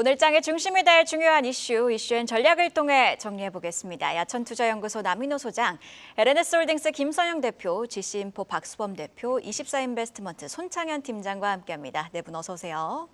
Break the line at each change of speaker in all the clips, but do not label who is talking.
오늘 장의 중심이 될 중요한 이슈앤 전략을 통해 정리해보겠습니다. 야천투자연구소 남인호 소장, LNS홀딩스 김선영 대표, GC인포 박수범 대표, 24인베스트먼트 손창현 팀장과 함께합니다. 네 분 어서 오세요.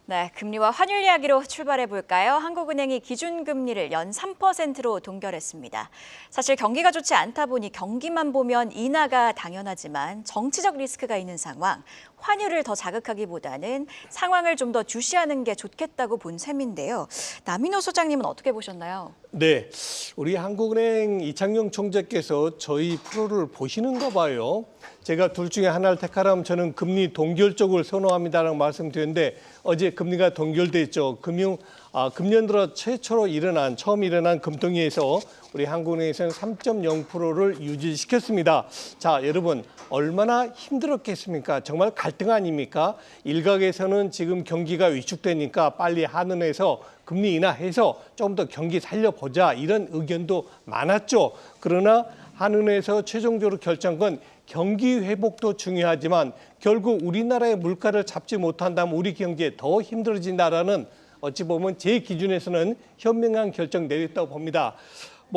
네, 금리와 환율 이야기로 출발해 볼까요? 한국은행이 기준금리를 연 3%로 동결했습니다. 사실 경기가 좋지 않다 보니 경기만 보면 인하가 당연하지만 정치적 리스크가 있는 상황, 환율을 더 자극하기보다는 상황을 좀 더 주시하는 게 좋겠다고 본 셈인데요. 남인호 소장님은 어떻게 보셨나요?
네, 우리 한국은행 이창용 총재께서 저희 프로를 보시는가 봐요. 제가 둘 중에 하나를 택하라면 저는 금리 동결 쪽을 선호합니다라고 말씀드렸는데 어제 금리가 동결됐죠. 금년 들어 최초로 처음 일어난 금통위에서 우리 한국은행에서는 3.0%를 유지시켰습니다. 자, 여러분 얼마나 힘들었겠습니까? 정말 갈등 아닙니까? 일각에서는 지금 경기가 위축되니까 빨리 한은에서 금리 인하해서 좀 더 경기 살려보자 이런 의견도 많았죠. 그러나 한은에서 최종적으로 결정한 건 경기 회복도 중요하지만 결국 우리나라의 물가를 잡지 못한다면 우리 경기에 더 힘들어진다라는 어찌 보면 제 기준에서는 현명한 결정 내렸다고 봅니다.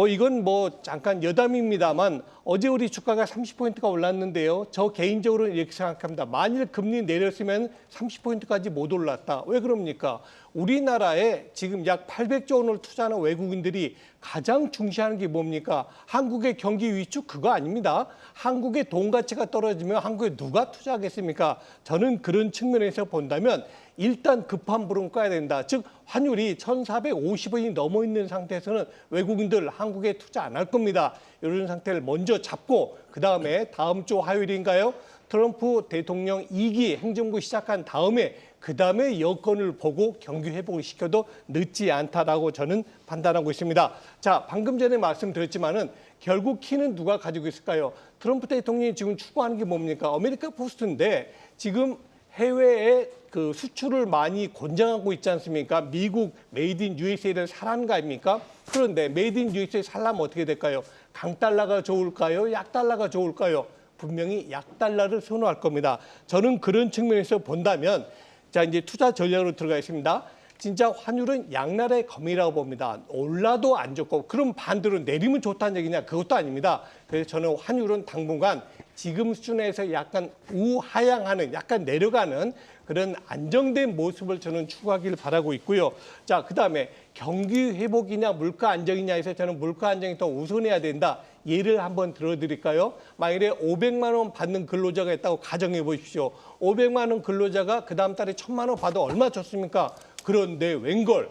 이건 잠깐 여담입니다만 어제 우리 주가가 30포인트가 올랐는데요. 저 개인적으로는 이렇게 생각합니다. 만일 금리 내렸으면 30포인트까지 못 올랐다. 왜 그럽니까? 우리나라에 지금 약 800조 원을 투자하는 외국인들이 가장 중시하는 게 뭡니까? 한국의 경기 위축 그거 아닙니다. 한국의 돈 가치가 떨어지면 한국에 누가 투자하겠습니까? 저는 그런 측면에서 본다면 일단 급한 불은 꺼야 된다. 즉 환율이 1,450원이 넘어 있는 상태에서는 외국인들 한국에 투자 안 할 겁니다. 이런 상태를 먼저 잡고 그다음에 다음 주 화요일인가요? 트럼프 대통령 2기 행정부 시작한 다음에 그다음에 여건을 보고 경기 회복을 시켜도 늦지 않다라고 저는 판단하고 있습니다. 자, 방금 전에 말씀드렸지만은 결국 키는 누가 가지고 있을까요? 트럼프 대통령이 지금 추구하는 게 뭡니까? 아메리카 포스트인데 지금 해외에 그 수출을 많이 권장하고 있지 않습니까? 미국 메이드 인 USA를 사라는 거 아닙니까? 그런데 메이드 인 USA 살려면 어떻게 될까요? 강달러가 좋을까요? 약달러가 좋을까요? 분명히 약달러를 선호할 겁니다. 저는 그런 측면에서 본다면 자, 이제 투자 전략으로 들어가겠습니다. 진짜 환율은 양날의 검이라고 봅니다. 올라도 안 좋고 그럼 반대로 내리면 좋다는 얘기냐? 그것도 아닙니다. 그래서 저는 환율은 당분간 지금 수준에서 약간 우하향하는, 약간 내려가는 그런 안정된 모습을 저는 추구하길 바라고 있고요. 자, 그다음에 경기 회복이냐 물가 안정이냐에서 저는 물가 안정이 더 우선해야 된다. 예를 한번 들어드릴까요? 만일에 500만 원 받는 근로자가 있다고 가정해 보십시오. 500만 원 근로자가 그 다음 달에 1,000만 원 받아 얼마 줬습니까? 그런데 웬걸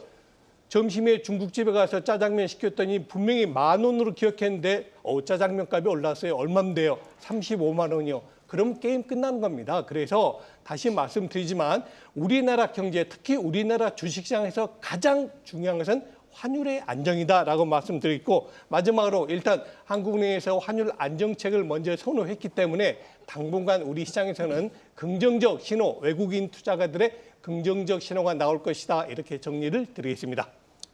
점심에 중국집에 가서 짜장면 시켰더니 분명히 10,000원으로 기억했는데 짜장면 값이 올랐어요. 얼마인데요? 35만 원이요. 그럼 게임 끝나는 겁니다. 그래서 다시 말씀드리지만 우리나라 경제, 특히 우리나라 주식시장에서 가장 중요한 것은 환율의 안정이다라고 말씀드리고 마지막으로 일단 한국은행에서 환율 안정책을 먼저 선호했기 때문에 당분간 우리 시장에서는 긍정적 신호, 외국인 투자가들의 긍정적 신호가 나올 것이다. 이렇게 정리를 드리겠습니다.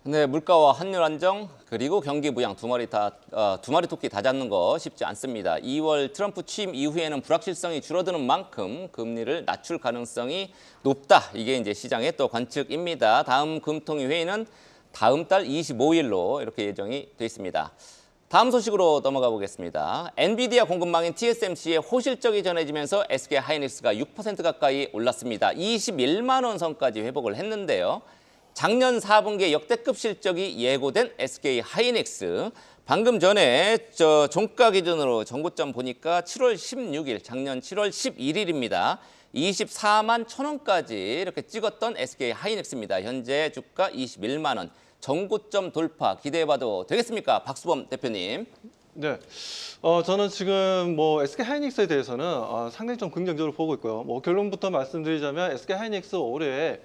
네, 물가와 환율 안정 그리고 경기 부양 두 마리 토끼 다 잡는 거 쉽지 않습니다. 2월 트럼프 취임 이후에는 불확실성이 줄어드는 만큼 금리를 낮출 가능성이 높다. 이게 이제 시장의 또 관측입니다. 다음 금통위 회의는 다음 달 25일로 이렇게 예정이 돼 있습니다. 다음 소식으로 넘어가 보겠습니다. 엔비디아 공급망인 TSMC의 호실적이 전해지면서 SK하이닉스가 6% 가까이 올랐습니다. 21만 원 선까지 회복을 했는데요. 작년 4분기에 역대급 실적이 예고된 SK하이닉스. 방금 전에 종가 기준으로 정고점 보니까 7월 16일, 작년 7월 11일입니다. 24만 1,000원까지 이렇게 찍었던 SK하이닉스입니다. 현재 주가 21만 원. 정고점 돌파 기대해봐도 되겠습니까? 박수범 대표님.
네, 저는 지금 SK하이닉스에 대해서는 상당히 좀 긍정적으로 보고 있고요. 결론부터 말씀드리자면 SK하이닉스 올해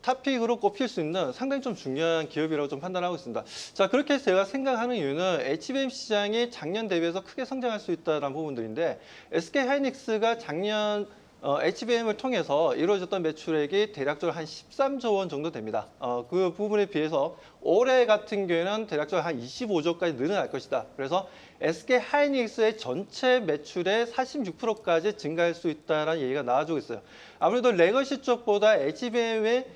탑픽으로 꼽힐 수 있는 상당히 좀 중요한 기업이라고 좀 판단하고 있습니다. 자, 그렇게 제가 생각하는 이유는 HBM 시장이 작년 대비해서 크게 성장할 수 있다는 부분들인데 SK하이닉스가 작년 HBM을 통해서 이루어졌던 매출액이 대략적으로 한 13조 원 정도 됩니다. 그 부분에 비해서 올해 같은 경우에는 대략적으로 한 25조까지 늘어날 것이다. 그래서 SK 하이닉스의 전체 매출의 46%까지 증가할 수 있다는 얘기가 나와주고 있어요. 아무래도 레거시 쪽보다 HBM의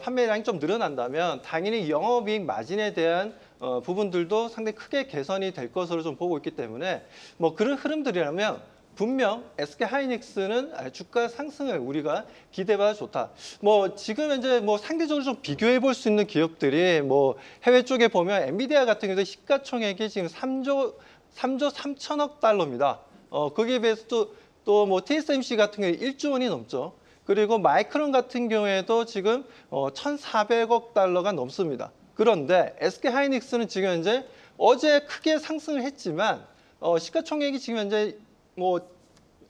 판매량이 좀 늘어난다면 당연히 영업이익 마진에 대한 부분들도 상당히 크게 개선이 될 것으로 좀 보고 있기 때문에 뭐 그런 흐름들이라면 분명 SK 하이닉스는 주가 상승을 우리가 기대해봐도 좋다. 뭐 지금 현재 뭐 상대적으로 좀 비교해 볼 수 있는 기업들이 뭐 해외 쪽에 보면 엔비디아 같은 경우도 시가총액이 지금 3조 3천억 달러입니다. 거기에 비해서 또 뭐 TSMC 같은 경우에 1조 원이 넘죠. 그리고 마이크론 같은 경우에도 지금 1,400억 달러가 넘습니다. 그런데 SK 하이닉스는 지금 현재 어제 크게 상승을 했지만 시가총액이 지금 현재 뭐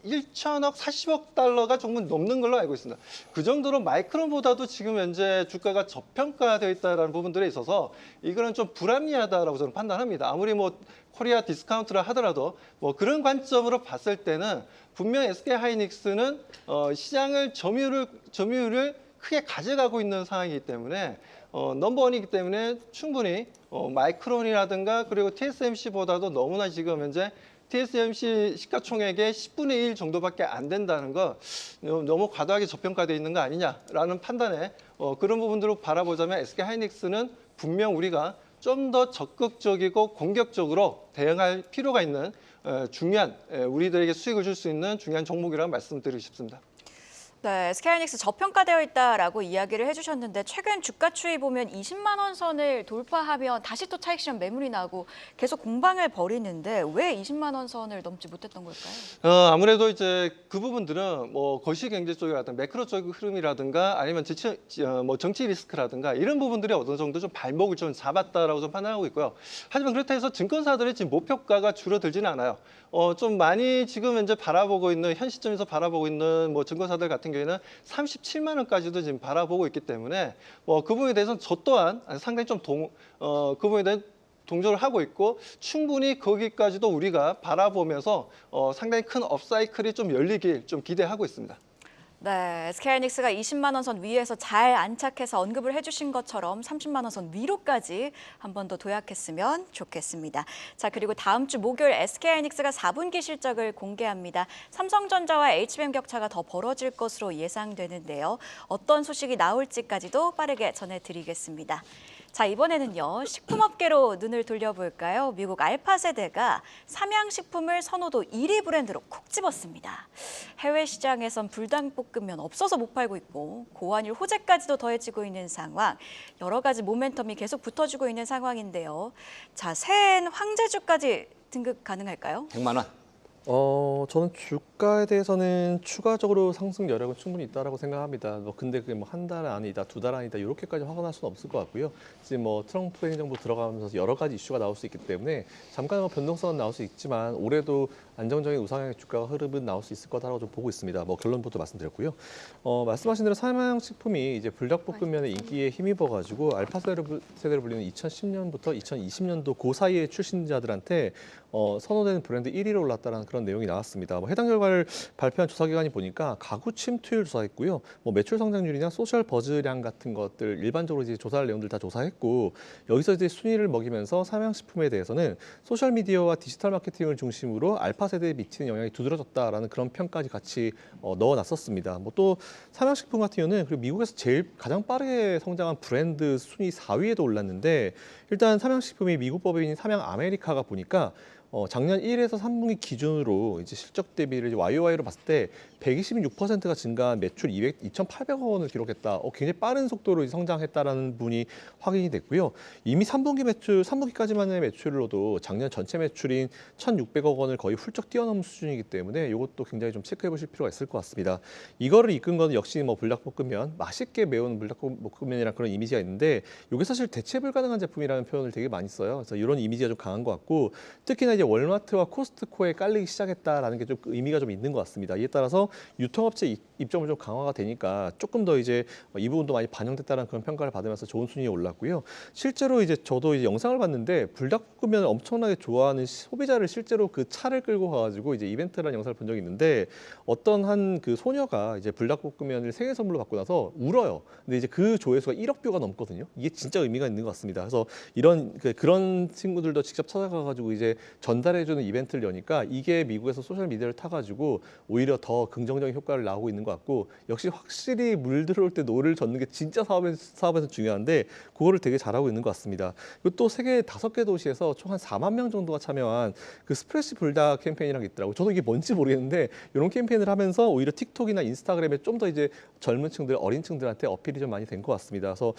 1천억 40억 달러가 조금 넘는 걸로 알고 있습니다. 그 정도로 마이크론보다도 지금 현재 주가가 저평가되어 있다는 부분들에 있어서 이거는 좀 불합리하다라고 저는 판단합니다. 아무리 뭐 코리아 디스카운트라 하더라도 뭐 그런 관점으로 봤을 때는 분명 SK 하이닉스는 시장을 점유율을 크게 가져가고 있는 상황이기 때문에 넘버원이기 때문에 충분히 마이크론이라든가 그리고 TSMC보다도 너무나 지금 현재 TSMC 시가총액의 10분의 1 정도밖에 안 된다는 거 너무 과도하게 저평가되어 있는 거 아니냐라는 판단에 그런 부분들로 바라보자면 SK 하이닉스는 분명 우리가 좀 더 적극적이고 공격적으로 대응할 필요가 있는 중요한 우리들에게 수익을 줄 수 있는 중요한 종목이라고 말씀드리고 싶습니다.
네, SK하이닉스 저평가되어 있다라고 이야기를 해주셨는데 최근 주가 추이 보면 20만 원 선을 돌파하면 다시 또 차익 실현 매물이 나고 계속 공방을 벌이는데 왜 20만 원 선을 넘지 못했던 걸까요?
아무래도 이제 그 부분들은 뭐 거시 경제 쪽이라든가 매크로 쪽 흐름이라든가 아니면 뭐 정치 리스크라든가 이런 부분들이 어느 정도 좀 발목을 좀 잡았다라고 좀 판단하고 있고요. 하지만 그렇다 해서 증권사들의 지금 목표가가 줄어들지는 않아요. 좀 많이 지금 현재 바라보고 있는 현 시점에서 바라보고 있는 뭐 증권사들 같은 경우에는 37만 원까지도 지금 바라보고 있기 때문에 그 부분에 대해서는 저 또한 상당히 좀 그 부분에 대한 동조를 하고 있고 충분히 거기까지도 우리가 바라보면서 상당히 큰 업사이클이 좀 열리길 좀 기대하고 있습니다.
네, SK하이닉스가 20만 원 선 위에서 잘 안착해서 언급을 해주신 것처럼 30만 원 선 위로까지 한 번 더 도약했으면 좋겠습니다. 자, 그리고 다음 주 목요일 SK하이닉스가 4분기 실적을 공개합니다. 삼성전자와 HBM 격차가 더 벌어질 것으로 예상되는데요. 어떤 소식이 나올지까지도 빠르게 전해드리겠습니다. 자, 이번에는요. 식품업계로 눈을 돌려볼까요? 미국 알파세대가 삼양식품을 선호도 1위 브랜드로 콕 집었습니다. 해외 시장에선 불닭볶음면 없어서 못 팔고 있고 고환율 호재까지도 더해지고 있는 상황. 여러 가지 모멘텀이 계속 붙어주고 있는 상황인데요. 자, 새해엔 황제주까지 등극 가능할까요?
100만 원.
저는 주가에 대해서는 추가적으로 상승 여력은 충분히 있다라고 생각합니다. 근데 그게 뭐 한 달 안이다, 두 달 안이다 이렇게까지 확언할 수는 없을 것 같고요. 지금 뭐 트럼프 행정부 들어가면서 여러 가지 이슈가 나올 수 있기 때문에 잠깐 변동성은 나올 수 있지만 올해도 안정적인 우상향의 주가 흐름은 나올 수 있을 거다라고 좀 보고 있습니다. 결론부터 말씀드렸고요. 말씀하신 대로 삼양식품이 이제 불닭볶음면의 인기에 힘입어가지고 알파 세대로 불리는 2010년부터 2020년도 그 사이의 출신자들한테 선호되는 브랜드 1위로 올랐다는 그런 내용이 나왔습니다. 해당 결과를 발표한 조사기관이 보니까 가구 침투율 조사했고요. 매출 성장률이나 소셜 버즈량 같은 것들 일반적으로 이제 조사할 내용들 다 조사했고 여기서 이제 순위를 먹이면서 삼양식품에 대해서는 소셜 미디어와 디지털 마케팅을 중심으로 알파 세대에 미치는 영향이 두드러졌다라는 그런 평까지 같이 넣어놨었습니다. 또 삼양식품 같은 경우는 그리고 미국에서 가장 빠르게 성장한 브랜드 순위 4위에도 올랐는데 일단 삼양식품이 미국 법인인 삼양 아메리카가 보니까 작년 1에서 3분기 기준으로 이제 실적 대비를 YOY로 봤을 때 126%가 증가한 매출 2,800억 원을 기록했다. 굉장히 빠른 속도로 성장했다라는 부분이 확인이 됐고요. 이미 3분기까지만의 매출로도 작년 전체 매출인 1,600억 원을 거의 훌쩍 뛰어넘은 수준이기 때문에 이것도 굉장히 좀 체크해 보실 필요가 있을 것 같습니다. 이거를 이끈 건 역시 불닭볶음면, 맛있게 매운 불닭볶음면이라는 그런 이미지가 있는데 이게 사실 대체 불가능한 제품이라는 표현을 되게 많이 써요. 그래서 이런 이미지가 좀 강한 것 같고 특히나 이제 이제 월마트와 코스트코에 깔리기 시작했다라는 게 좀 의미가 좀 있는 것 같습니다. 이에 따라서 유통업체 입점을 좀 강화가 되니까 조금 더 이제 이 부분도 많이 반영됐다는 그런 평가를 받으면서 좋은 순위에 올랐고요. 실제로 이제 저도 이제 영상을 봤는데 불닭볶음면을 엄청나게 좋아하는 소비자를 실제로 그 차를 끌고 가가지고 이제 이벤트라는 영상을 본 적이 있는데 어떤 한 그 소녀가 이제 불닭볶음면을 생일 선물로 받고 나서 울어요. 근데 이제 그 조회수가 1억 뷰가 넘거든요. 이게 진짜 의미가 있는 것 같습니다. 그래서 이런 그런 친구들도 직접 찾아가가지고 이제 전달해주는 이벤트를 여니까 이게 미국에서 소셜 미디어를 타가지고 오히려 더 긍정적인 효과를 나오고 있는 것 같고 역시 확실히 물 들어올 때 노를 젓는 게 진짜 사업에서 중요한데 그거를 되게 잘하고 있는 것 같습니다. 그리고 또 세계 5개 도시에서 총 한 4만 명 정도가 참여한 그 스프레시 불닭 캠페인이라는 게 있더라고요. 저도 이게 뭔지 모르겠는데 이런 캠페인을 하면서 오히려 틱톡이나 인스타그램에 좀 더 이제 젊은 층들, 어린 층들한테 어필이 좀 많이 된 것 같습니다. 그래서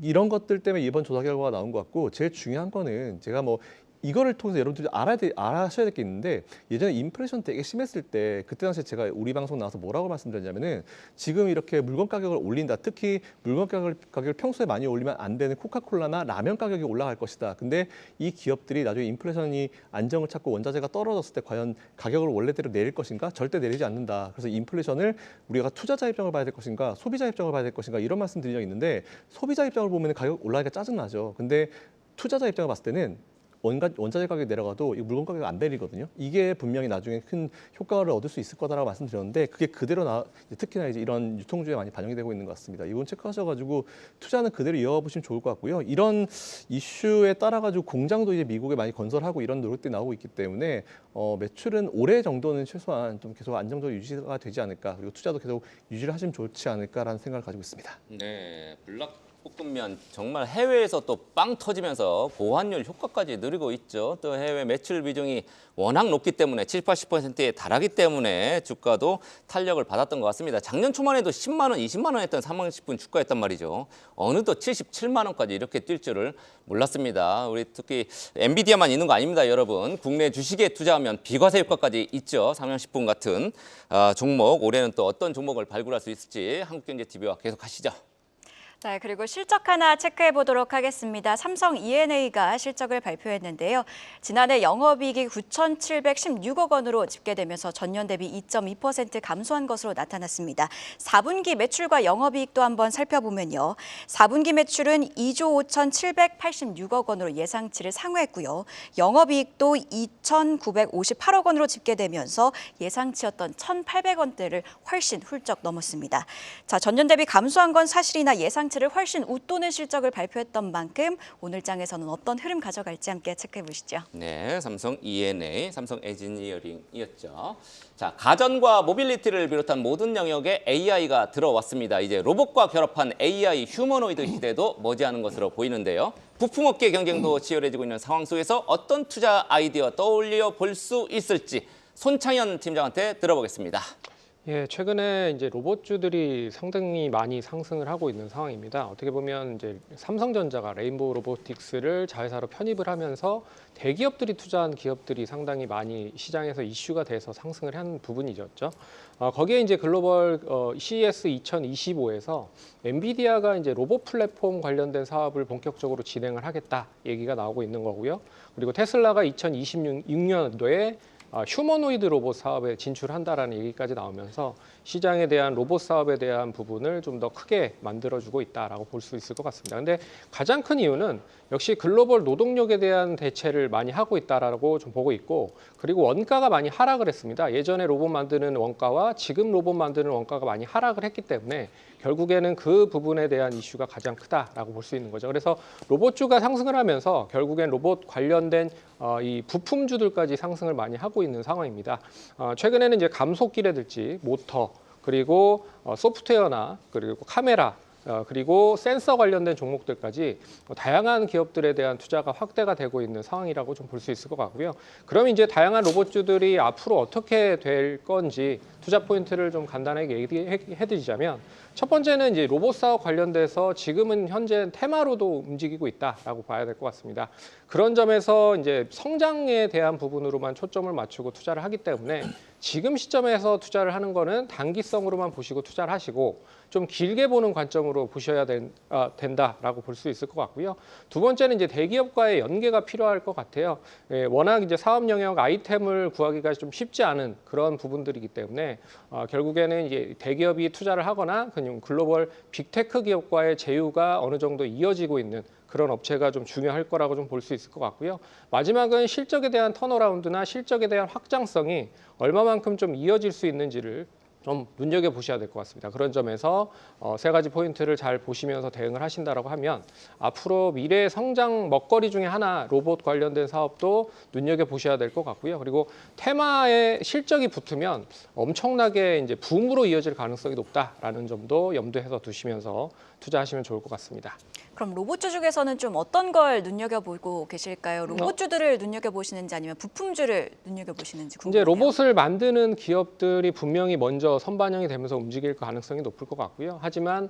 이런 것들 때문에 이번 조사 결과가 나온 것 같고 제일 중요한 거는 제가 뭐 이거를 통해서 여러분들이 알아셔야 될 게 있는데 예전에 인플레이션 되게 심했을 때 그때 당시에 제가 우리 방송 나와서 뭐라고 말씀드렸냐면은 지금 이렇게 물건 가격을 올린다. 특히 물건 가격을 평소에 많이 올리면 안 되는 코카콜라나 라면 가격이 올라갈 것이다. 근데 이 기업들이 나중에 인플레이션이 안정을 찾고 원자재가 떨어졌을 때 과연 가격을 원래대로 내릴 것인가? 절대 내리지 않는다. 그래서 인플레이션을 우리가 투자자 입장을 봐야 될 것인가? 소비자 입장을 봐야 될 것인가? 이런 말씀 드린 적이 있는데 소비자 입장을 보면 가격 올라가니까 짜증나죠. 근데 투자자 입장을 봤을 때는 원자재 가격이 내려가도 이 물건 가격이 안 내리거든요. 이게 분명히 나중에 큰 효과를 얻을 수 있을 거다라고 말씀드렸는데 그게 그대로 특히나 이제 이런 유통주에 많이 반영이 되고 있는 것 같습니다. 이건 체크하셔가지고 투자는 그대로 이어가 보시면 좋을 것 같고요. 이런 이슈에 따라가지고 공장도 이제 미국에 많이 건설하고 이런 노력들이 나오고 있기 때문에 매출은 올해 정도는 최소한 좀 계속 안정적으로 유지가 되지 않을까 그리고 투자도 계속 유지를 하시면 좋지 않을까라는 생각을 가지고 있습니다.
네, 볶음면 정말 해외에서 또 빵 터지면서 보완율 효과까지 누리고 있죠. 또 해외 매출 비중이 워낙 높기 때문에 70, 80%에 달하기 때문에 주가도 탄력을 받았던 것 같습니다. 작년 초만 해도 10만 원, 20만 원 했던 삼성식품 주가였단 말이죠. 어느덧 77만 원까지 이렇게 뛸 줄을 몰랐습니다. 우리 특히 엔비디아만 있는 거 아닙니다, 여러분. 국내 주식에 투자하면 비과세 효과까지 있죠. 삼성식품 같은 종목. 올해는 또 어떤 종목을 발굴할 수 있을지 한국경제TV와 계속 하시죠.
네, 그리고 실적 하나 체크해 보도록 하겠습니다. 삼성 E&A가 실적을 발표했는데요. 지난해 영업이익이 9,716억 원으로 집계되면서 전년 대비 2.2% 감소한 것으로 나타났습니다. 4분기 매출과 영업이익도 한번 살펴보면요. 4분기 매출은 2조 5,786억 원으로 예상치를 상회했고요. 영업이익도 2,958억 원으로 집계되면서 예상치였던 1,800원대를 훨씬 훌쩍 넘었습니다. 자, 전년 대비 감소한 건 사실이나 예상치를 훨씬 웃도는 실적을 발표했던 만큼 오늘 장에서는 어떤 흐름 가져갈지 함께 체크해 보시죠.
네, 삼성 E&A, 삼성 에지니어링이었죠. 자, 가전과 모빌리티를 비롯한 모든 영역에 AI가 들어왔습니다. 이제 로봇과 결합한 AI 휴머노이드 시대도 머지않은 것으로 보이는데요. 부품업계 경쟁도 치열해지고 있는 상황 속에서 어떤 투자 아이디어 떠올려 볼 수 있을지 손창현 팀장한테 들어보겠습니다.
예, 최근에 이제 로봇주들이 상당히 많이 상승을 하고 있는 상황입니다. 어떻게 보면 이제 삼성전자가 레인보우 로보틱스를 자회사로 편입을 하면서 대기업들이 투자한 기업들이 상당히 많이 시장에서 이슈가 돼서 상승을 한 부분이었죠. 거기에 이제 글로벌 CES 2025에서 엔비디아가 이제 로봇 플랫폼 관련된 사업을 본격적으로 진행을 하겠다 얘기가 나오고 있는 거고요. 그리고 테슬라가 2026년도에 휴머노이드 로봇 사업에 진출한다라는 얘기까지 나오면서 시장에 대한 로봇 사업에 대한 부분을 좀 더 크게 만들어주고 있다라고 볼 수 있을 것 같습니다. 근데 가장 큰 이유는 역시 글로벌 노동력에 대한 대체를 많이 하고 있다라고 좀 보고 있고 그리고 원가가 많이 하락을 했습니다. 예전에 로봇 만드는 원가와 지금 로봇 만드는 원가가 많이 하락을 했기 때문에 결국에는 그 부분에 대한 이슈가 가장 크다라고 볼 수 있는 거죠. 그래서 로봇주가 상승을 하면서 결국엔 로봇 관련된 이 부품주들까지 상승을 많이 하고 있는 상황입니다. 최근에는 이제 감속기라든지 모터 그리고 소프트웨어나 그리고 카메라 그리고 센서 관련된 종목들까지 다양한 기업들에 대한 투자가 확대가 되고 있는 상황이라고 좀 볼 수 있을 것 같고요. 그럼 이제 다양한 로봇주들이 앞으로 어떻게 될 건지 투자 포인트를 좀 간단하게 얘기해드리자면 첫 번째는 이제 로봇 사업 관련돼서 지금은 현재 테마로도 움직이고 있다라고 봐야 될 것 같습니다. 그런 점에서 이제 성장에 대한 부분으로만 초점을 맞추고 투자를 하기 때문에 지금 시점에서 투자를 하는 거는 단기성으로만 보시고 투자를 하시고 좀 길게 보는 관점으로 보셔야 된다라고 볼 수 있을 것 같고요. 두 번째는 이제 대기업과의 연계가 필요할 것 같아요. 워낙 이제 사업 영역 아이템을 구하기가 좀 쉽지 않은 그런 부분들이기 때문에 결국에는 이제 대기업이 투자를 하거나 그냥 글로벌 빅테크 기업과의 제휴가 어느 정도 이어지고 있는 그런 업체가 좀 중요할 거라고 좀 볼 수 있을 것 같고요. 마지막은 실적에 대한 턴어라운드나 실적에 대한 확장성이 얼마만큼 좀 이어질 수 있는지를 좀 눈여겨보셔야 될 것 같습니다. 그런 점에서 세 가지 포인트를 잘 보시면서 대응을 하신다라고 하면 앞으로 미래의 성장 먹거리 중에 하나 로봇 관련된 사업도 눈여겨보셔야 될 것 같고요. 그리고 테마에 실적이 붙으면 엄청나게 이제 붐으로 이어질 가능성이 높다라는 점도 염두해서 두시면서 투자하시면 좋을 것 같습니다.
그럼 로봇주 중에서는 좀 어떤 걸 눈여겨보고 계실까요? 로봇주들을 눈여겨보시는지 아니면 부품주를 눈여겨보시는지 궁금해요.
이제 로봇을 만드는 기업들이 분명히 먼저 선반영이 되면서 움직일 가능성이 높을 것 같고요. 하지만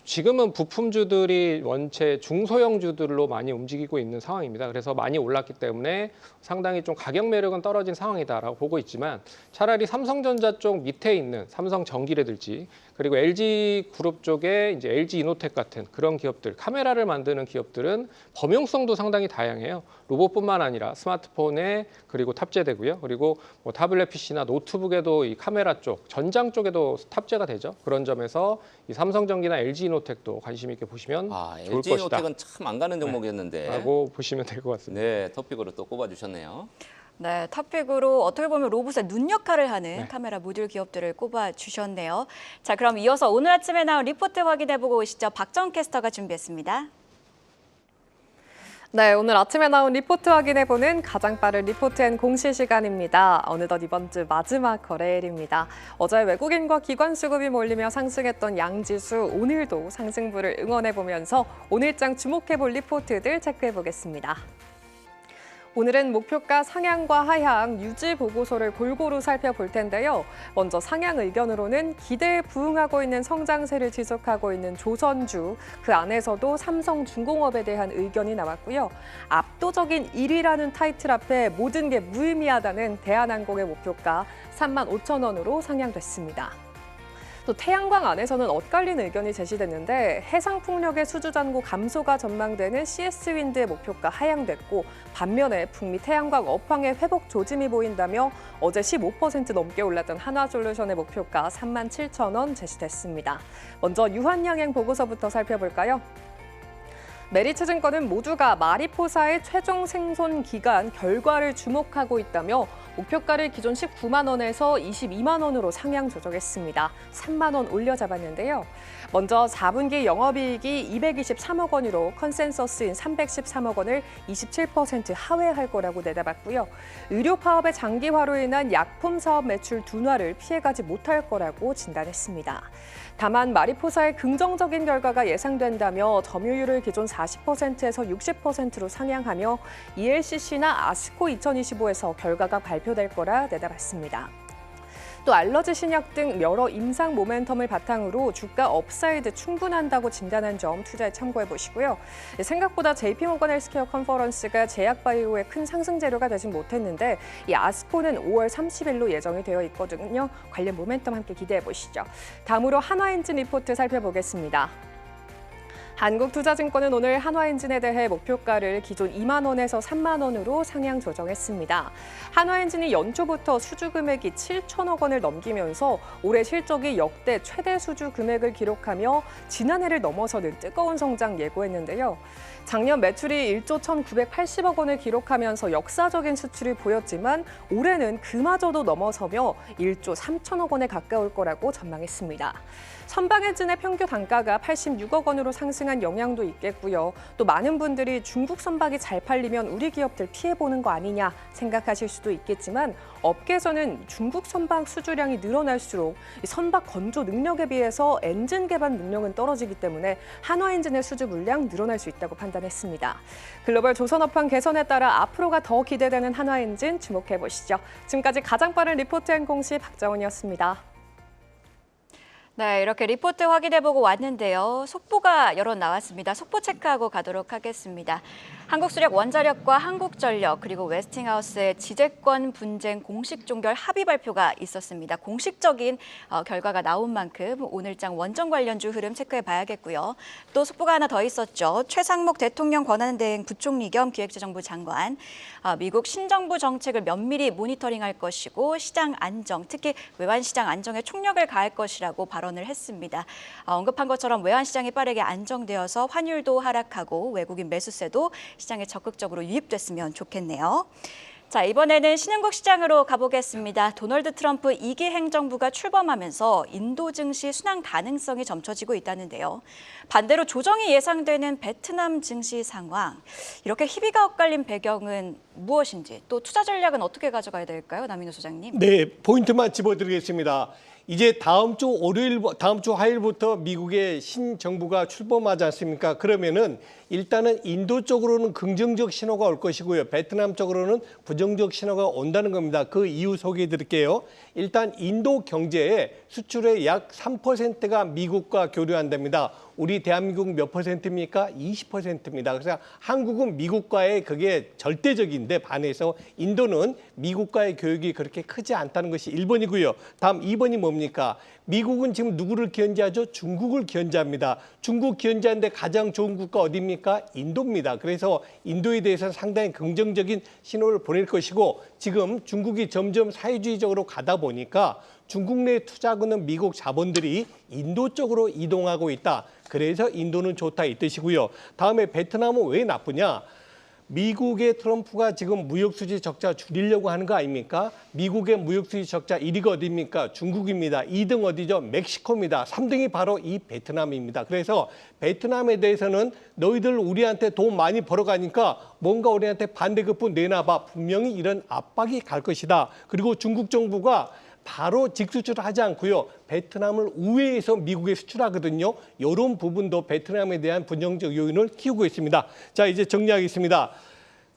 지금은 부품주들이 원체 중소형주들로 많이 움직이고 있는 상황입니다. 그래서 많이 올랐기 때문에 상당히 좀 가격 매력은 떨어진 상황이다라고 보고 있지만 차라리 삼성전자 쪽 밑에 있는 삼성전기라든지 그리고 LG 그룹 쪽에 이제 LG 이노텍 같은 그런 기업들, 카메라를 만드는 기업들은 범용성도 상당히 다양해요. 로봇뿐만 아니라 스마트폰에 그리고 탑재되고요. 그리고 뭐 타블렛 PC나 노트북에도 이 카메라 쪽, 전장 쪽에도 탑재가 되죠. 그런 점에서 이 삼성전기나 LG 이노텍도 관심 있게 보시면 좋을
LG
것이다.
이노텍은 참 안 가는 종목이었는데.
라고 보시면 될 것 같습니다.
네, 토픽으로 또 꼽아주셨네요.
네, 탑픽으로 어떻게 보면 로봇의 눈 역할을 하는 카메라 모듈 기업들을 꼽아주셨네요. 자, 그럼 이어서 오늘 아침에 나온 리포트 확인해보고 오시죠. 박정 캐스터가 준비했습니다.
네, 오늘 아침에 나온 리포트 확인해보는 가장 빠른 리포트 앤 공시 시간입니다. 어느덧 이번 주 마지막 거래일입니다. 어제 외국인과 기관 수급이 몰리며 상승했던 양지수, 오늘도 상승부를 응원해보면서 오늘장 주목해볼 리포트들 체크해보겠습니다. 오늘은 목표가 상향과 하향, 유지 보고서를 골고루 살펴볼 텐데요. 먼저 상향 의견으로는 기대에 부응하고 있는 성장세를 지속하고 있는 조선주, 그 안에서도 삼성중공업에 대한 의견이 나왔고요. 압도적인 1위라는 타이틀 앞에 모든 게 무의미하다는 대한항공의 목표가 35,000원으로 상향됐습니다. 또 태양광 안에서는 엇갈린 의견이 제시됐는데 해상풍력의 수주잔고 감소가 전망되는 CS윈드의 목표가 하향됐고 반면에 북미 태양광 업황의 회복 조짐이 보인다며 어제 15% 넘게 올랐던 한화솔루션의 목표가 37,000원 제시됐습니다. 먼저 유한양행 보고서부터 살펴볼까요? 메리츠증권은 모두가 마리포사의 최종 생존 기간 결과를 주목하고 있다며 목표가를 기존 19만 원에서 22만 원으로 상향 조정했습니다. 3만 원 올려 잡았는데요. 먼저 4분기 영업이익이 223억 원으로 컨센서스인 313억 원을 27% 하회할 거라고 내다봤고요. 의료 파업의 장기화로 인한 약품 사업 매출 둔화를 피해가지 못할 거라고 진단했습니다. 다만 마리포사의 긍정적인 결과가 예상된다며 점유율을 기존 40%에서 60%로 상향하며 ELCC나 아스코 2025에서 결과가 발표될 거라 내다봤습니다. 또 알러지 신약 등 여러 임상 모멘텀을 바탕으로 주가 업사이드 충분한다고 진단한 점 투자에 참고해 보시고요. 생각보다 JP모건 헬스케어 컨퍼런스가 제약바이오의 큰 상승 재료가 되진 못했는데 이 아스코는 5월 30일로 예정이 되어 있거든요. 관련 모멘텀 함께 기대해 보시죠. 다음으로 한화엔진 리포트 살펴보겠습니다. 한국투자증권은 오늘 한화엔진에 대해 목표가를 기존 2만 원에서 3만 원으로 상향 조정했습니다. 한화엔진이 연초부터 수주 금액이 7천억 원을 넘기면서 올해 실적이 역대 최대 수주 금액을 기록하며 지난해를 넘어서는 뜨거운 성장 예고했는데요. 작년 매출이 1조 1,980억 원을 기록하면서 역사적인 수출을 보였지만 올해는 그마저도 넘어서며 1조 3천억 원에 가까울 거라고 전망했습니다. 선박엔진의 평균 단가가 86억 원으로 상승한 영향도 있겠고요. 또 많은 분들이 중국 선박이 잘 팔리면 우리 기업들 피해보는 거 아니냐 생각하실 수도 있겠지만 업계에서는 중국 선박 수주량이 늘어날수록 선박 건조 능력에 비해서 엔진 개발 능력은 떨어지기 때문에 한화엔진의 수주 물량 늘어날 수 있다고 판단했습니다. 글로벌 조선업황 개선에 따라 앞으로가 더 기대되는 한화엔진 주목해보시죠. 지금까지 가장 빠른 리포트 앤 공시 박정은이었습니다.
네, 이렇게 리포트 확인해보고 왔는데요. 속보가 여러 나왔습니다. 속보 체크하고 가도록 하겠습니다. 한국수력 원자력과 한국전력 그리고 웨스팅하우스의 지재권 분쟁 공식 종결 합의 발표가 있었습니다. 공식적인 결과가 나온 만큼 오늘장 원전 관련주 흐름 체크해봐야겠고요. 또 속보가 하나 더 있었죠. 최상목 대통령 권한대행 부총리 겸 기획재정부 장관, 미국 신정부 정책을 면밀히 모니터링할 것이고 시장 안정, 특히 외환시장 안정에 총력을 가할 것이라고 발언을 했습니다. 언급한 것처럼 외환시장이 빠르게 안정되어서 환율도 하락하고 외국인 매수세도 시장에 적극적으로 유입됐으면 좋겠네요. 자, 이번에는 신흥국 시장으로 가보겠습니다. 도널드 트럼프 2기 행정부가 출범하면서 인도 증시 순항 가능성이 점쳐지고 있다는데요. 반대로 조정이 예상되는 베트남 증시 상황, 이렇게 희비가 엇갈린 배경은 무엇인지, 또 투자 전략은 어떻게 가져가야 될까요, 남인호 소장님?
네, 포인트만 짚어드리겠습니다. 이제 다음 주 화요일부터 미국의 신정부가 출범하지 않습니까? 그러면은 일단은 인도 쪽으로는 긍정적 신호가 올 것이고요. 베트남 쪽으로는 부정적 신호가 온다는 겁니다. 그 이유 소개해 드릴게요. 일단 인도 경제의 수출의 약 3%가 미국과 교류한답니다. 우리 대한민국 몇 퍼센트입니까? 20%입니다. 그래서 한국은 미국과의 그게 절대적인데 반해서 인도는 미국과의 교역이 그렇게 크지 않다는 것이 1번이고요. 다음 2번이 뭡니까? 미국은 지금 누구를 견제하죠? 중국을 견제합니다. 중국 견제하는데 가장 좋은 국가 어디입니까? 인도입니다. 그래서 인도에 대해서는 상당히 긍정적인 신호를 보낼 것이고 지금 중국이 점점 사회주의적으로 가다 보니까 중국 내 투자하는 미국 자본들이 인도 쪽으로 이동하고 있다. 그래서 인도는 좋다 이 뜻이고요. 다음에 베트남은 왜 나쁘냐? 미국의 트럼프가 지금 무역수지 적자 줄이려고 하는 거 아닙니까? 미국의 무역수지 적자 1위가 어디입니까? 중국입니다. 2등 어디죠? 멕시코입니다. 3등이 바로 이 베트남입니다. 그래서 베트남에 대해서는 너희들 우리한테 돈 많이 벌어가니까 뭔가 우리한테 반대급부 내놔봐. 분명히 이런 압박이 갈 것이다. 그리고 중국 정부가 바로 직수출을 하지 않고요. 베트남을 우회해서 미국에 수출하거든요. 이런 부분도 베트남에 대한 부정적 요인을 키우고 있습니다. 자, 이제 정리하겠습니다.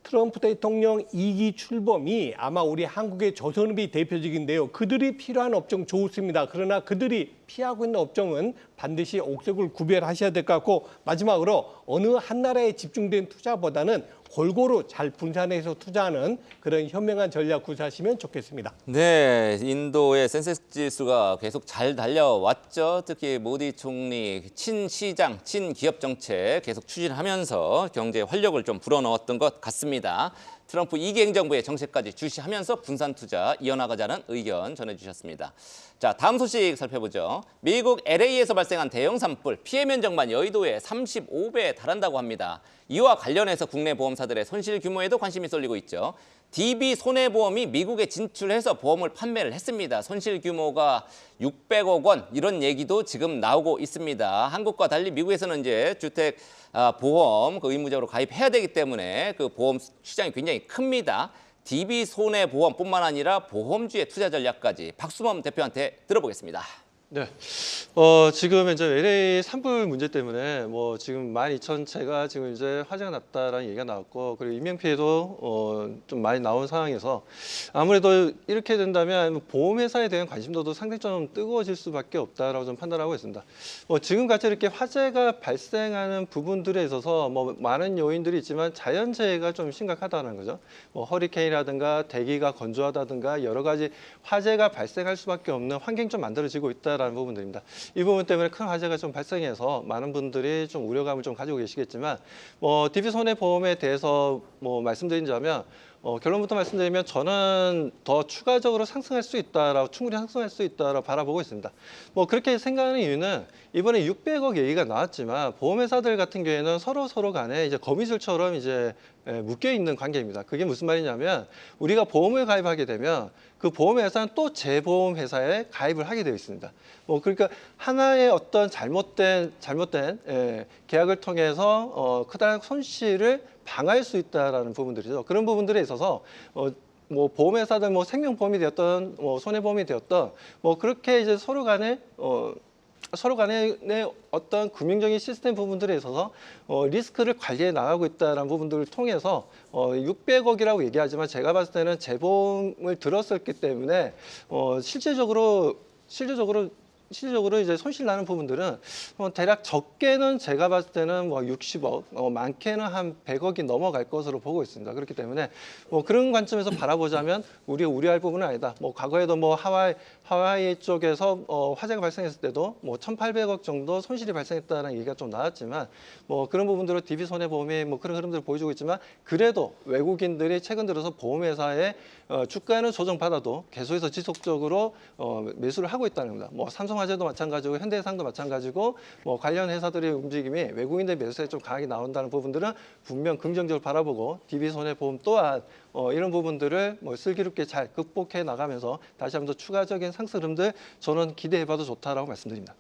트럼프 대통령 2기 출범이 아마 우리 한국의 조선업이 대표적인데요. 그들이 필요한 업종 좋습니다. 그러나 그들이 피하고 있는 업종은 반드시 옥석을 구별하셔야 될 것 같고 마지막으로 어느 한 나라에 집중된 투자보다는 골고루 잘 분산해서 투자하는 그런 현명한 전략 구사하시면 좋겠습니다.
네, 인도의 센섹스 지수가 계속 잘 달려왔죠. 특히 모디 총리 친시장, 친기업 정책 계속 추진하면서 경제에 활력을 좀 불어넣었던 것 같습니다. 트럼프 2기 행정부의 정책까지 주시하면서 분산 투자 이어나가자는 의견 전해주셨습니다. 자, 다음 소식 살펴보죠. 미국 LA에서 발생한 대형 산불, 피해 면적만 여의도의 35배에 달한다고 합니다. 이와 관련해서 국내 보험사들의 손실 규모에도 관심이 쏠리고 있죠. DB 손해보험이 미국에 진출해서 보험을 판매를 했습니다. 손실 규모가 600억 원 이런 얘기도 지금 나오고 있습니다. 한국과 달리 미국에서는 이제 주택 보험 그 의무적으로 가입해야 되기 때문에 그 보험 시장이 굉장히 큽니다. DB 손해보험뿐만 아니라 보험주의 투자 전략까지 박수범 대표한테 들어보겠습니다.
네. 지금 이제 LA 산불 문제 때문에 지금 12,000채가 지금 이제 화재가 났다라는 얘기가 나왔고 그리고 인명 피해도 좀 많이 나온 상황에서 아무래도 이렇게 된다면 보험회사에 대한 관심도도 상당히 좀 뜨거워질 수밖에 없다라고 좀 판단하고 있습니다. 지금같이 이렇게 화재가 발생하는 부분들에 있어서 많은 요인들이 있지만 자연재해가 좀 심각하다는 거죠. 허리케인이라든가 대기가 건조하다든가 여러 가지 화재가 발생할 수밖에 없는 환경이 좀 만들어지고 있다라는 부분들입니다. 이 부분 때문에 큰 화재가 좀 발생해서 많은 분들이 좀 우려감을 좀 가지고 계시겠지만 DB 손해보험에 대해서 말씀드리자면 결론부터 말씀드리면 저는 더 추가적으로 상승할 수 있다라고 충분히 상승할 수 있다라고 바라보고 있습니다. 그렇게 생각하는 이유는 이번에 600억 얘기가 나왔지만 보험회사들 같은 경우에는 서로 간에 이제 거미줄처럼 이제 묶여 있는 관계입니다. 그게 무슨 말이냐면 우리가 보험을 가입하게 되면 그 보험회사는 또 재보험회사에 가입을 하게 되어 있습니다. 그러니까 하나의 어떤 잘못된 계약을 통해서 크다란 손실을 방어할 수 있다라는 부분들이죠. 그런 부분들에 있어서 보험회사들 생명보험이 되었던 손해보험이 되었던 그렇게 이제 서로 간에 어떤 금융적인 시스템 부분들에 있어서 리스크를 관리해 나가고 있다는 부분들을 통해서 600억이라고 얘기하지만 제가 봤을 때는 재보험을 들었었기 때문에 실질적으로 실질적으로 이제 손실 나는 부분들은 대략 적게는 제가 봤을 때는 뭐 60억, 많게는 한 100억이 넘어갈 것으로 보고 있습니다. 그렇기 때문에 뭐 그런 관점에서 바라보자면 우리가 우려할 부분은 아니다. 뭐 과거에도 뭐 하와이 쪽에서 화재가 발생했을 때도 뭐 1,800억 정도 손실이 발생했다는 얘기가 좀 나왔지만 뭐 그런 부분들로 DB 손해보험이 뭐 그런 흐름들을 보여주고 있지만 그래도 외국인들이 최근 들어서 보험회사의 주가는 조정받아도 계속해서 지속적으로 매수를 하고 있다는 겁니다. 뭐 삼성화재도 마찬가지고 현대해상도 마찬가지고 뭐 관련 회사들의 움직임이 외국인들 매수에 좀 강하게 나온다는 부분들은 분명 긍정적으로 바라보고 DB 손해보험 또한 이런 부분들을 뭐 슬기롭게 잘 극복해 나가면서 다시 한번 더 추가적인 상승 흐름들 저는 기대해봐도 좋다라고 말씀드립니다.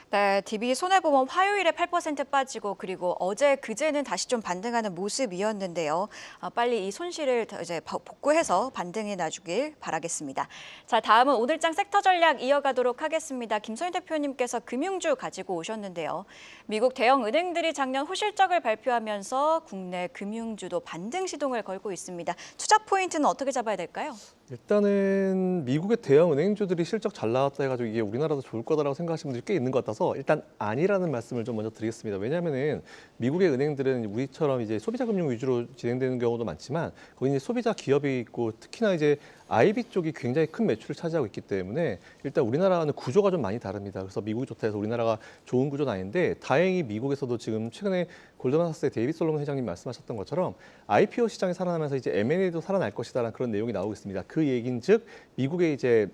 네, DB 손해보험 화요일에 8% 빠지고 그리고 어제 그제는 다시 좀 반등하는 모습이었는데요. 빨리 이 손실을 이제 복구해서 반등해 놔주길 바라겠습니다. 자, 다음은 오늘장 섹터 전략 이어가도록 하겠습니다. 김선희 대표님께서 금융주 가지고 오셨는데요. 미국 대형 은행들이 작년 호실적을 발표하면서 국내 금융주도 반등 시동을 걸고 있습니다. 투자 포인트는 어떻게 잡아야 될까요?
일단은 미국의 대형 은행주들이 실적 잘 나왔다 해가지고 이게 우리나라도 좋을 거다라고 생각하시는 분들이 꽤 있는 것 같아서 일단 아니라는 말씀을 좀 먼저 드리겠습니다. 왜냐하면은 미국의 은행들은 우리처럼 이제 소비자 금융 위주로 진행되는 경우도 많지만 거기 이제 소비자 기업이 있고 특히나 이제 IB 쪽이 굉장히 큰 매출을 차지하고 있기 때문에 일단 우리나라는 구조가 좀 많이 다릅니다. 그래서 미국이 좋다 해서 우리나라가 좋은 구조는 아닌데 다행히 미국에서도 지금 최근에 골드만삭스의 데이빗 솔로몬 회장님 말씀하셨던 것처럼 IPO 시장이 살아나면서 이제 M&A도 살아날 것이다라는 그런 내용이 나오고 있습니다. 그 얘긴즉 미국의 이제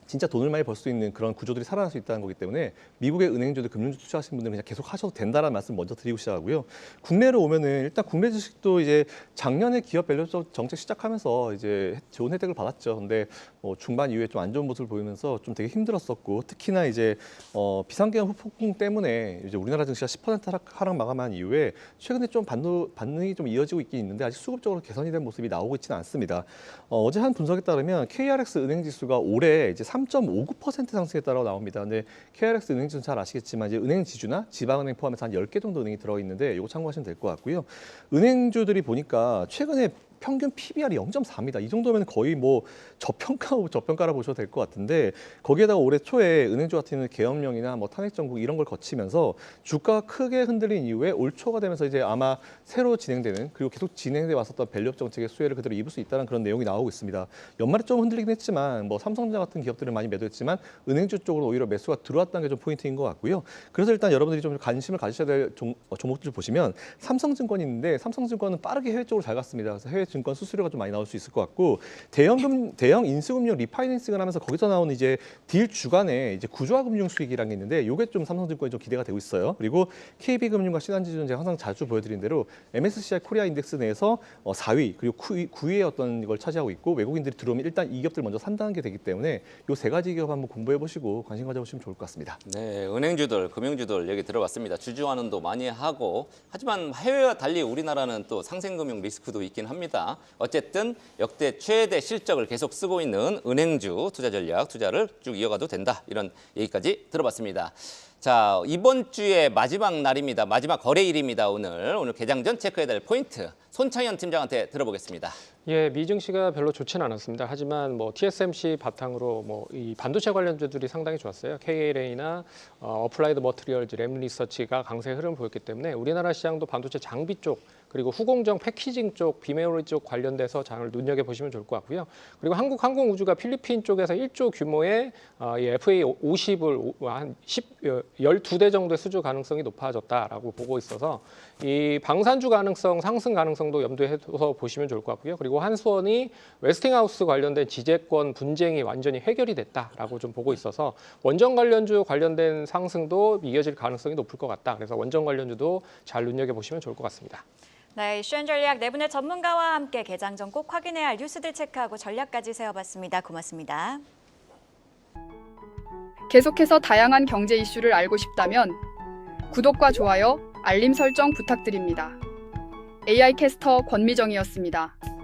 진짜 돈을 많이 벌 수 있는 그런 구조들이 살아날 수 있다는 거기 때문에 미국의 은행주들 금융주 투자하시는 분들은 그냥 계속 하셔도 된다라는 말씀 먼저 드리고 시작하고요. 국내로 오면은 일단 국내 주식도 이제 작년에 기업 밸류 정책 시작하면서 이제 좋은 혜택을 받았죠. 근데 뭐 중반 이후에 좀 안 좋은 모습을 보이면서 좀 되게 힘들었었고 특히나 이제 비상계엄 후폭풍 때문에 이제 우리나라 증시가 10% 하락 마감한 이후에 최근에 좀 반등이 좀 이어지고 있긴 있는데 아직 수급적으로 개선이 된 모습이 나오고 있지는 않습니다. 어제 한 분석에 따르면 KRX 은행 지수가 올해 이제 3.59% 상승했다고 나옵니다. 근데 KRX 은행지수는 잘 아시겠지만 이제 은행 지주나 지방은행 포함해서 한 10개 정도 은행이 들어있는데 이거 참고하시면 될 것 같고요. 은행주들이 보니까 최근에 평균 PBR이 0.4입니다. 이 정도면 거의 뭐 저평가라 보셔도 될 것 같은데 거기에다가 올해 초에 은행주 같은 경우는 계엄령이나 뭐 탄핵 정국 이런 걸 거치면서 주가가 크게 흔들린 이후에 올 초가 되면서 이제 아마 새로 진행되는 그리고 계속 진행돼 왔었던 밸류업 정책의 수혜를 그대로 입을 수 있다는 그런 내용이 나오고 있습니다. 연말에 좀 흔들리긴 했지만 뭐 삼성전자 같은 기업들은 많이 매도했지만 은행주 쪽으로 오히려 매수가 들어왔다는 게 좀 포인트인 것 같고요. 그래서 일단 여러분들이 좀 관심을 가지셔야 될 종목들 보시면 삼성증권이 있는데 삼성증권은 빠르게 해외 쪽으로 잘 갔습니다. 그래서 해외 증권 수수료가 좀 많이 나올 수 있을 것 같고 대형 인수금융 리파이낸싱을 하면서 거기서 나오는 이제 딜 주간에 이제 구조화 금융 수익이라는 게 있는데 이게 좀 삼성증권이 좀 기대가 되고 있어요. 그리고 KB금융과 신한지주는 제가 항상 자주 보여드린 대로 MSCI 코리아 인덱스 내에서 4위 그리고 9위의 어떤 이걸 차지하고 있고 외국인들이 들어오면 일단 이 기업들 먼저 산다는 게 되기 때문에 이 세 가지 기업 한번 공부해 보시고 관심 가져보시면 좋을 것 같습니다.
네, 은행주들, 금융주들 얘기 들어봤습니다. 주주환원도 많이 하고 하지만 해외와 달리 우리나라는 또 상생금융 리스크도 있긴 합니다. 어쨌든 역대 최대 실적을 계속 쓰고 있는 은행주 투자 전략, 투자를 쭉 이어가도 된다. 이런 얘기까지 들어봤습니다. 자, 이번 주의 마지막 날입니다. 마지막 거래일입니다. 오늘 개장 전 체크해야 될 포인트 손창현 팀장한테 들어보겠습니다.
예, 미증시가 별로 좋지는 않았습니다. 하지만 뭐 TSMC 바탕으로 뭐 이 반도체 관련주들이 상당히 좋았어요. KLA나 어플라이드 머티리얼즈, 램리서치가 강세 흐름을 보였기 때문에 우리나라 시장도 반도체 장비 쪽 그리고 후공정 패키징 쪽, 비메모리 쪽 관련돼서 장을 눈여겨보시면 좋을 것 같고요. 그리고 한국항공우주가 필리핀 쪽에서 1조 규모의 이 FA50을 한 12대 정도의 수주 가능성이 높아졌다라고 보고 있어서 이 방산주 가능성, 상승 가능성도 염두해서 보시면 좋을 것 같고요. 그리고 한수원이 웨스팅하우스 관련된 지재권 분쟁이 완전히 해결이 됐다라고 좀 보고 있어서 원전 관련주 관련된 상승도 이어질 가능성이 높을 것 같다. 그래서 원전 관련주도 잘 눈여겨보시면 좋을 것 같습니다.
네, 이슈앤 전략 네 분의 전문가와 함께 개장 전 꼭 확인해야 할 뉴스들 체크하고 전략까지 세워봤습니다. 고맙습니다.
계속해서 다양한 경제 이슈를 알고 싶다면 구독과 좋아요, 알림 설정 부탁드립니다. AI 캐스터 권미정이었습니다.